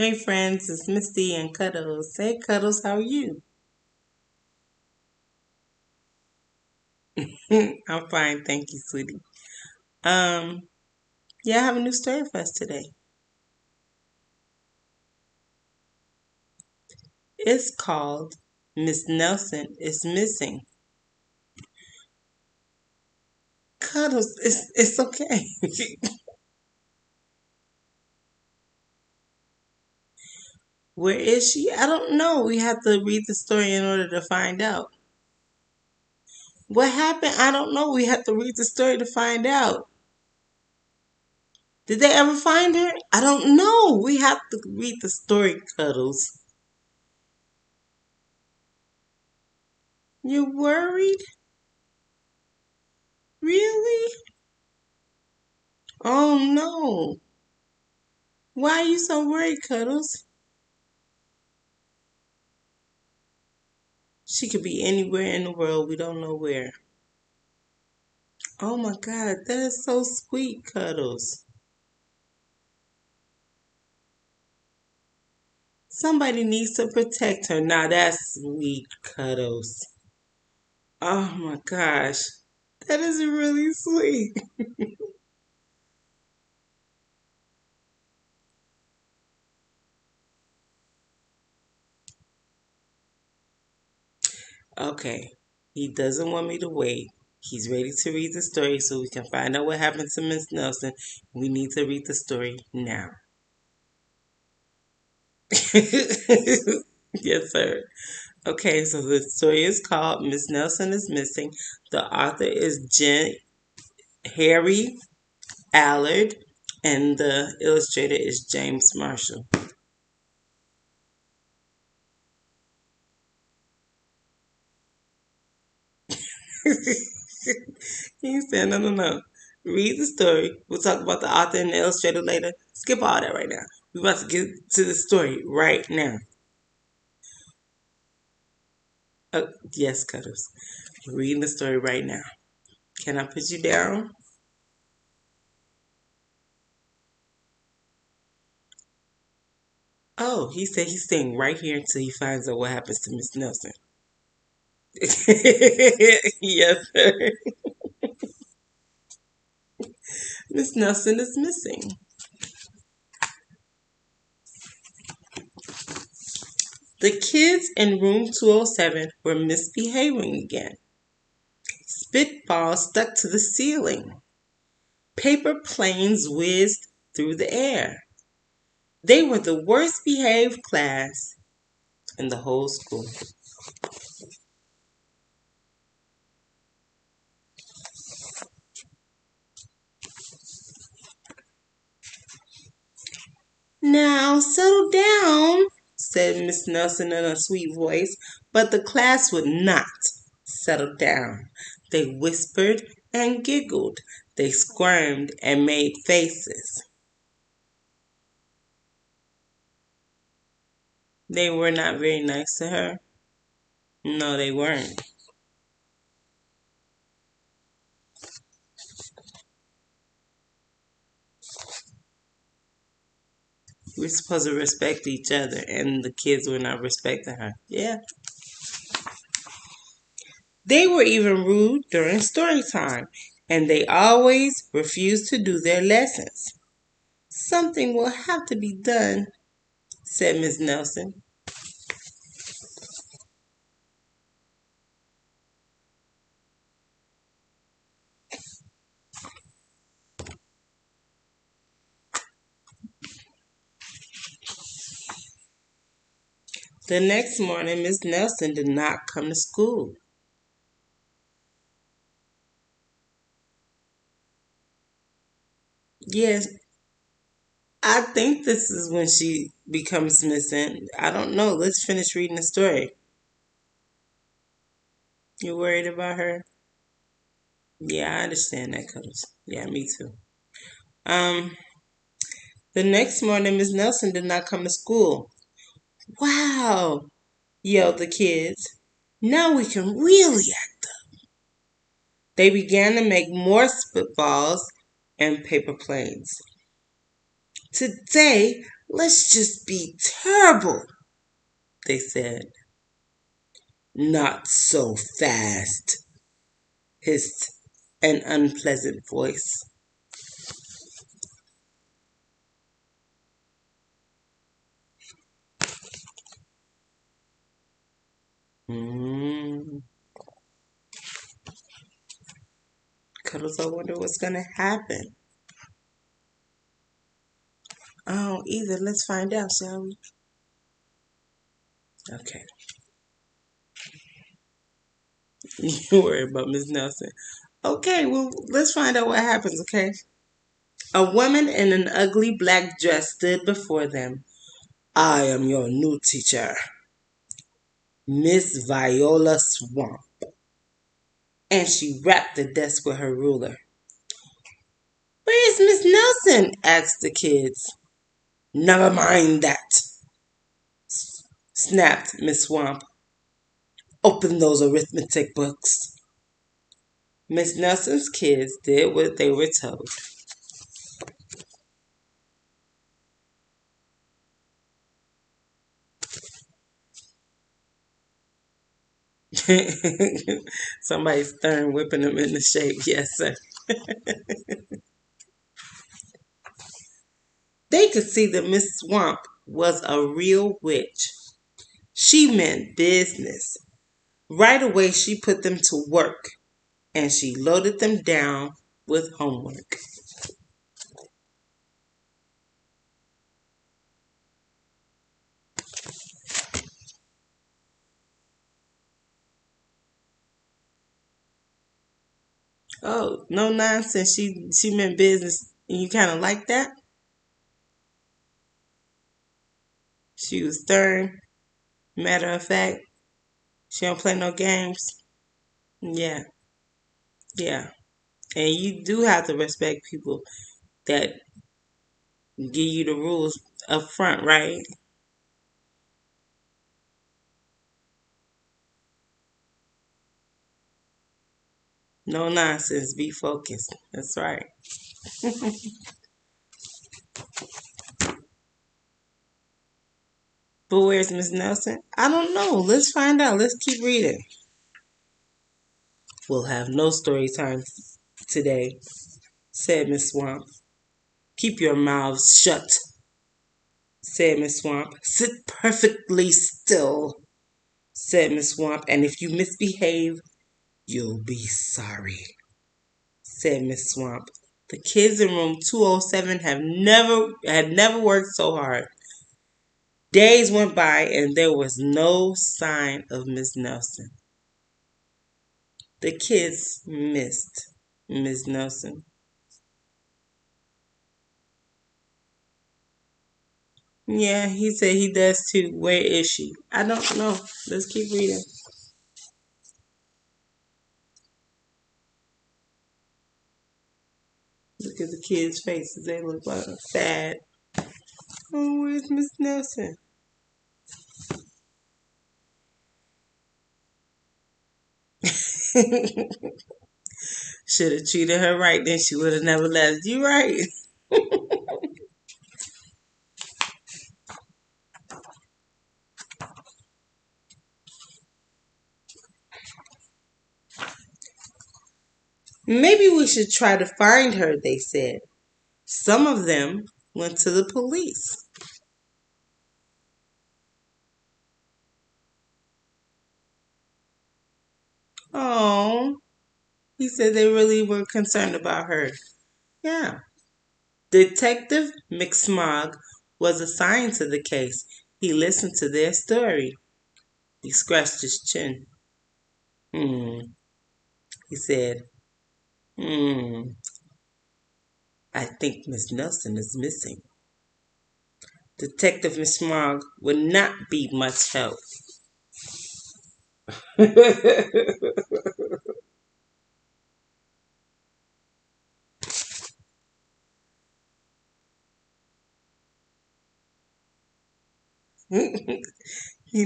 Hey friends, it's Misty and Cuddles. Hey Cuddles, how are you? I'm fine, thank you, sweetie. Um, yeah, I have a new story for us today. It's called Miss Nelson is Missing. Cuddles, it's okay. Where is she? I don't know. We have to read the story in order to find out. What happened? I don't know. We have to read the story to find out. Did they ever find her? I don't know. We have to read the story, Cuddles. You're worried? Really? Oh no. Why are you so worried, Cuddles? She could be anywhere in the world. We don't know where. Oh my God, that is so sweet, Cuddles. Somebody needs to protect her. Now that's sweet, Cuddles. Oh my gosh, that is really sweet. Okay, he doesn't want me to wait. He's ready to read the story so we can find out what happened to Miss Nelson. We need to read the story now. Yes, sir. Okay, so the story is called Miss Nelson is Missing. The author is Harry Allard, and the illustrator is James Marshall. He said, no, no, no. Read the story. We'll talk about the author and the illustrator later. Skip all that right now. We're about to get to the story right now. Yes, Cuddles. We're reading the story right now. Can I put you down? Oh, he said he's staying right here until he finds out what happens to Miss Nelson. Yes, sir. Miss Nelson is missing. The kids in room 207 were misbehaving again. Spitballs stuck to the ceiling. Paper planes whizzed through the air. They were the worst behaved class in the whole school. Now settle down, said Miss Nelson in a sweet voice, but the class would not settle down. They whispered and giggled. They squirmed and made faces. They were not very nice to her. No, they weren't. We're supposed to respect each other, and the kids were not respecting her. Yeah. They were even rude during story time, and they always refused to do their lessons. Something will have to be done, said Miss Nelson. The next morning, Miss Nelson did not come to school. Yes, I think this is when she becomes missing. I don't know. Let's finish reading the story. You worried about her? Yeah, I understand that, Cuddles. Yeah, me too. Um, the next morning, Miss Nelson did not come to school. Wow, yelled the kids. Now we can really act. They began to make more spitballs and paper planes. Today, Let's just be terrible, they said. Not so fast, hissed an unpleasant voice. Mm. Cuddles, I wonder what's going to happen. Oh, either. Let's find out, shall we? Okay. You worry about Miss Nelson. Okay, well, let's find out what happens, okay? A woman in an ugly black dress stood before them. I am your new teacher, Miss Viola Swamp. And she rapped the desk with her ruler. Where's Miss Nelson? Asked the kids. Never mind that, snapped Miss Swamp. Open those arithmetic books. Miss Nelson's kids did what they were told. Somebody's stern whipping them into shape. Yes, sir. They could see that Miss Swamp was a real witch. She meant business. Right away, she put them to work and she loaded them down with homework. Oh, no nonsense. She meant business, and you kind of like that. She was stern, matter of fact. She don't play no games. Yeah, yeah. And you do have to respect people that give you the rules up front, right? No nonsense. Be focused. That's right. But where's Miss Nelson? I don't know. Let's find out. Let's keep reading. We'll have no story time today, said Miss Swamp. Keep your mouths shut, said Miss Swamp. Sit perfectly still, said Miss Swamp, and if you misbehave, you'll be sorry, said Miss Swamp. The kids in room 207 had never worked so hard. Days went by and there was no sign of Miss Nelson. The kids missed Miss Nelson. Yeah, he said he does too. Where is she? I don't know. Let's keep reading. Look at the kids' faces. They look like sad. Oh, where's Miss Nelson? Should have treated her right, then she would have never left. You right. Maybe we should try to find her, they said. Some of them went to the police. Oh, he said they really were concerned about her. Yeah. Detective McSmog was assigned to the case. He listened to their story. He scratched his chin. Hmm, he said. Hmm, I think Miss Nelson is missing. Detective McSmog would not be much help. He's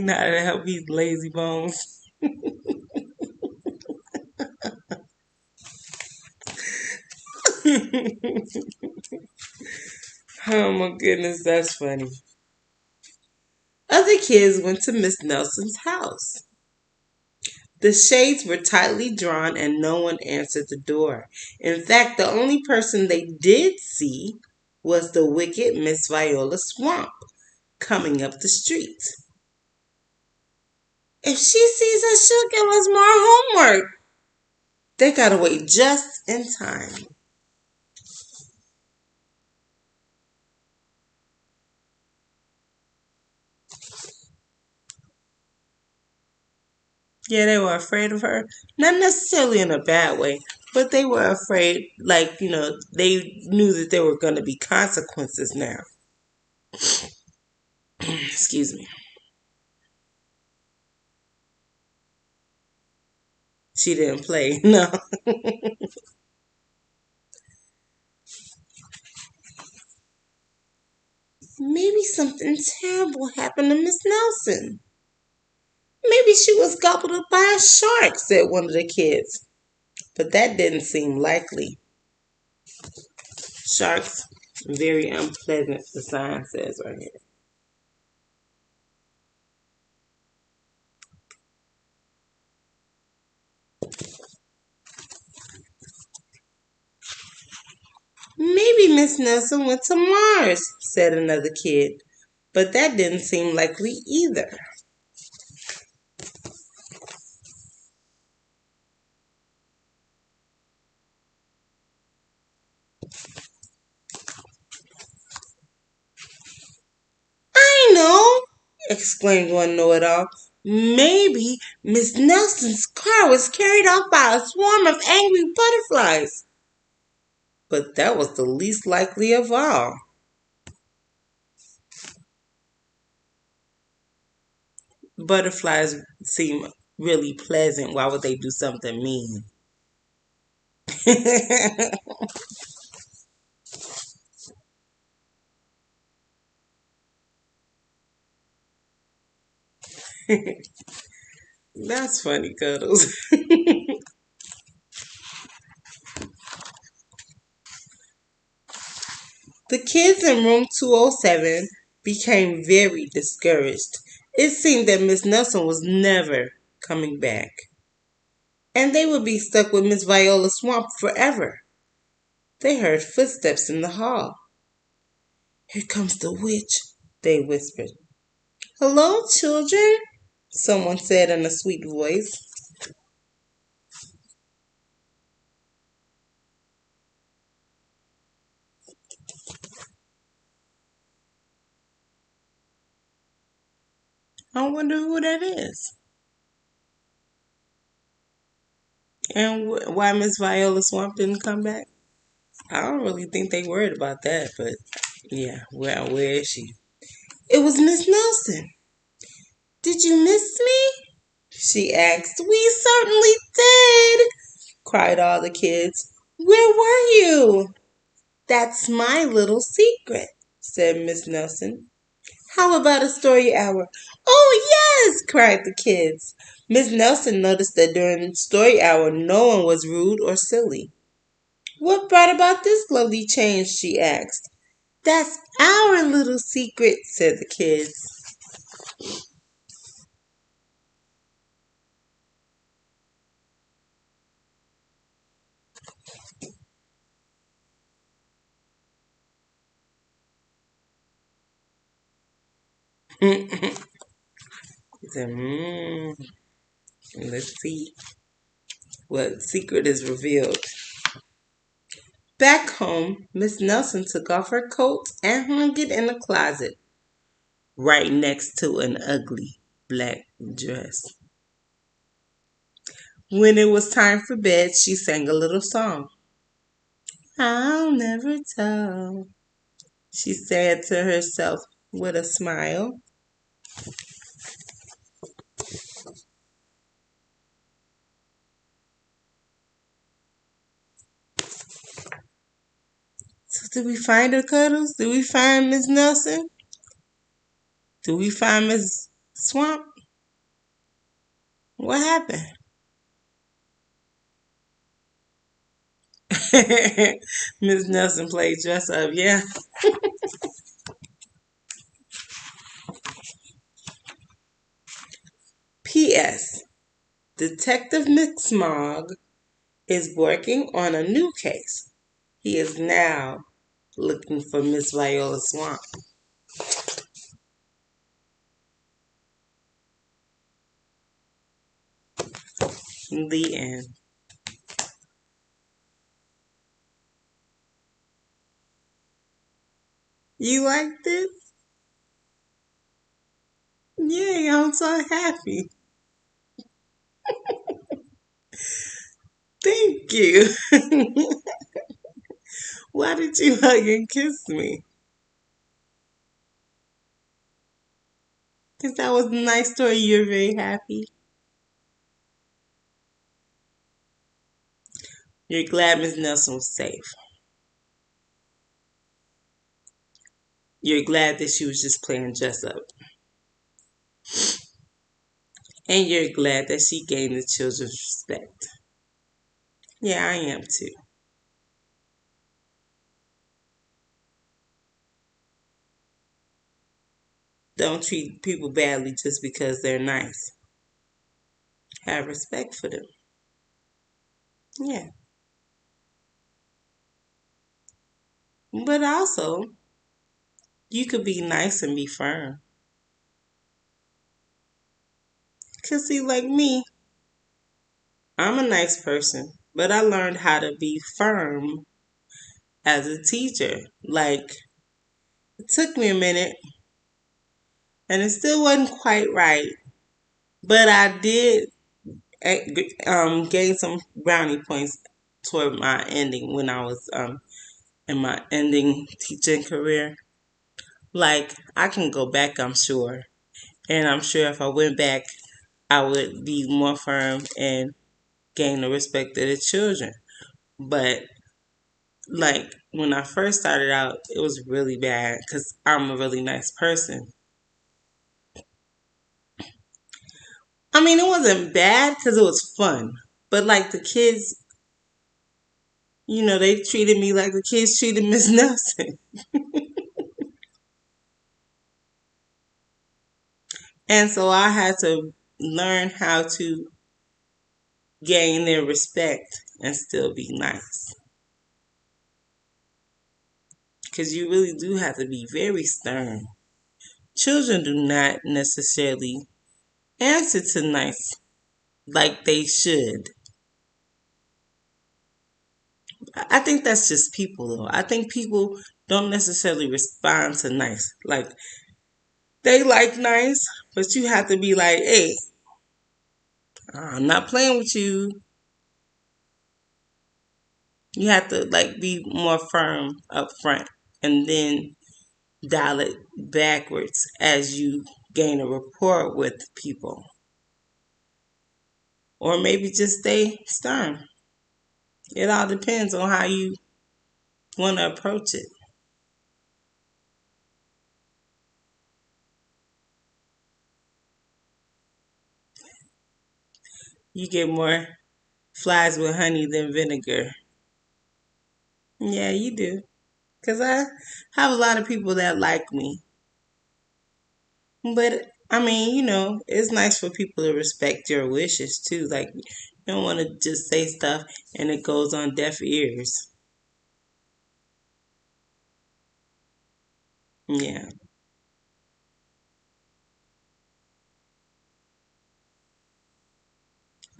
not to help these lazy bones. Oh my goodness, that's funny. Other kids went to Miss Nelson's house. The shades were tightly drawn and no one answered the door. In fact, the only person they did see was the wicked Miss Viola Swamp coming up the street. If she sees us, she'll give us more homework. They got away just in time. Yeah, they were afraid of her. Not necessarily in a bad way, but they were afraid, like, they knew that there were going to be consequences now. Excuse me. She didn't play, no. Maybe something terrible happened to Miss Nelson. Maybe she was gobbled up by a shark, said one of the kids. But that didn't seem likely. Sharks, very unpleasant, the sign says right here. Maybe Miss Nelson went to Mars, said another kid. But that didn't seem likely either. I know, exclaimed one know-it-all. Maybe Miss Nelson's car was carried off by a swarm of angry butterflies. But that was the least likely of all. Butterflies seem really pleasant. Why would they do something mean? That's funny, Cuddles. The kids in room 207 became very discouraged. It seemed that Miss Nelson was never coming back, and they would be stuck with Miss Viola Swamp forever. They heard footsteps in the hall. Here comes the witch, they whispered. Hello, children, someone said in a sweet voice. I wonder who that is. And why Miss Viola Swamp didn't come back? I don't really think they worried about that, but yeah, well, where is she? It was Miss Nelson. Did you miss me? She asked. We certainly did, cried all the kids. Where were you? That's my little secret, said Miss Nelson. How about a story hour? Oh, yes, cried the kids. Miss Nelson noticed that during story hour no one was rude or silly. What brought about this lovely change? She asked. That's our little secret, said the kids. He said, let's see what secret is revealed. Back home, Miss Nelson took off her coat and hung it in the closet, right next to an ugly black dress. When it was time for bed, she sang a little song. I'll never tell, she said to herself with a smile. So did we find her, Cuddles? Did we find Miss Nelson? Did we find Miss Swamp? What happened? Miss Nelson played dress up. Yeah. P.S. Detective McSmog is working on a new case. He is now looking for Miss Viola Swan. The end. You liked it? Yay, I'm so happy. Thank you. Why did you hug and kiss me? Because that was a nice story. You're very happy. You're glad Miss Nelson was safe. You're glad that she was just playing dress up. And you're glad that she gained the children's respect. Yeah, I am too. Don't treat people badly just because they're nice. Have respect for them. Yeah. But also, you could be nice and be firm. Because, see, like me, I'm a nice person, but I learned how to be firm as a teacher. Like, it took me a minute, and it still wasn't quite right, but I did gain some brownie points toward my ending when I was in my ending teaching career. Like, I can go back, I'm sure. And I'm sure if I went back, I would be more firm and gain the respect of the children. But like when I first started out, it was really bad because I'm a really nice person. I mean, it wasn't bad because it was fun. But like the kids, they treated me like the kids treated Miss Nelson. And so I had to learn how to gain their respect and still be nice. Because you really do have to be very stern. Children do not necessarily answer to nice like they should. I think that's just people, though. I think people don't necessarily respond to nice. Like, they like nice, but you have to be like, hey, I'm not playing with you. You have to, like, be more firm up front and then dial it backwards as you gain a rapport with people. Or maybe just stay stern. It all depends on how you want to approach it. You get more flies with honey than vinegar. Yeah, you do. Because I have a lot of people that like me. But, I mean, it's nice for people to respect your wishes too. Like, you don't want to just say stuff and it goes on deaf ears. Yeah.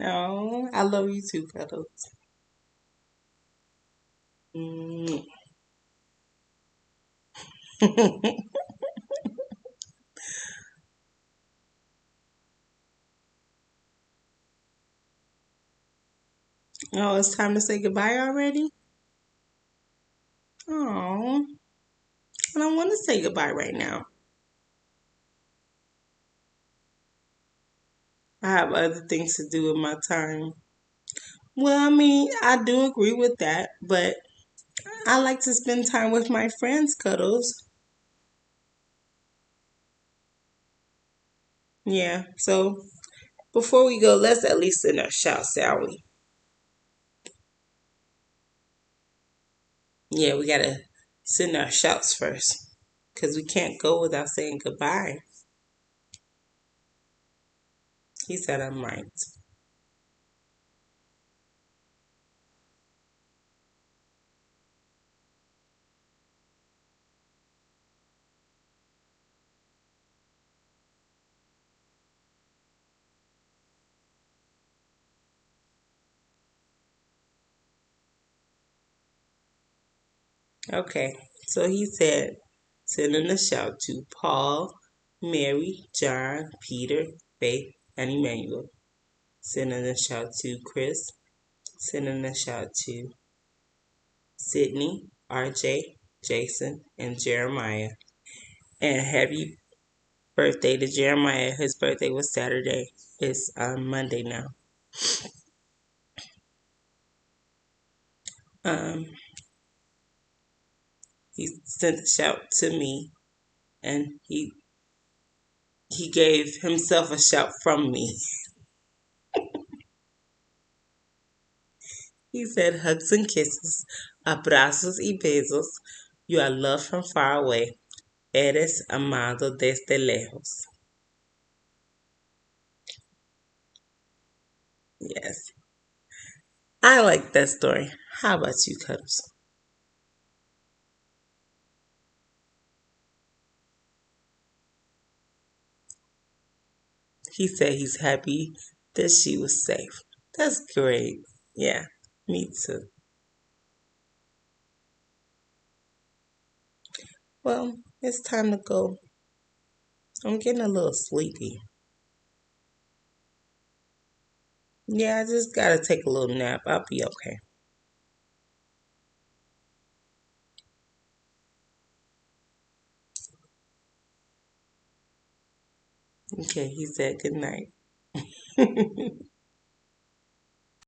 Oh, I love you too, Cuddles. Mm. Oh, it's time to say goodbye already? Oh, I don't want to say goodbye right now. I have other things to do with my time. Well, I mean, I do agree with that, but I like to spend time with my friends, Cuddles. Yeah, so before we go, let's at least send a shout, shall we? Yeah, we gotta send our shouts first. Because we can't go without saying goodbye. He said I'm right. Okay, so he said, sending a shout to Paul, Mary, John, Peter, Faith, and Emmanuel. Sending a shout to Chris. Sending a shout to Sydney, RJ, Jason, and Jeremiah. And happy birthday to Jeremiah. His birthday was Saturday. It's Monday now. Um, he sent a shout to me, and he gave himself a shout from me. He said, hugs and kisses, abrazos y besos. You are loved from far away. Eres amado desde lejos. Yes, I like that story. How about you, Cuddles? He said he's happy that she was safe. That's great. Yeah, me too. Well, it's time to go. I'm getting a little sleepy. Yeah, I just gotta take a little nap. I'll be okay. Okay, he said good night.